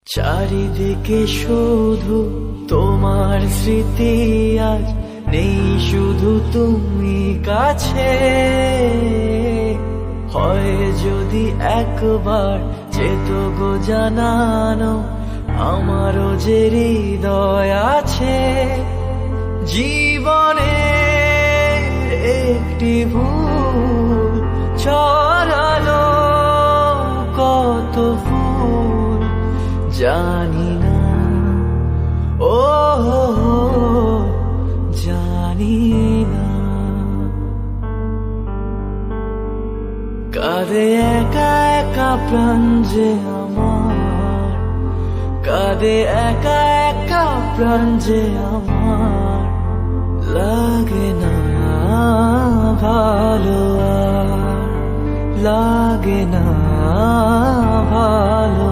চারিদিকে শুধু তোমার স্মৃতি, আজ নেই শুধু তুমি কাছে। হয় যদি একবার যেত গো জানানো, আমারও যে হৃদয় আছে। জীবনে একটি ভুল ছড়ালো কত ফুল, জানি না ও জানি না। কাঁদে একা একা প্রাণ যে আমার, কাঁদে একা একা প্রাণ যে আমার। লাগে না ভালো আর লাগে না ভালো।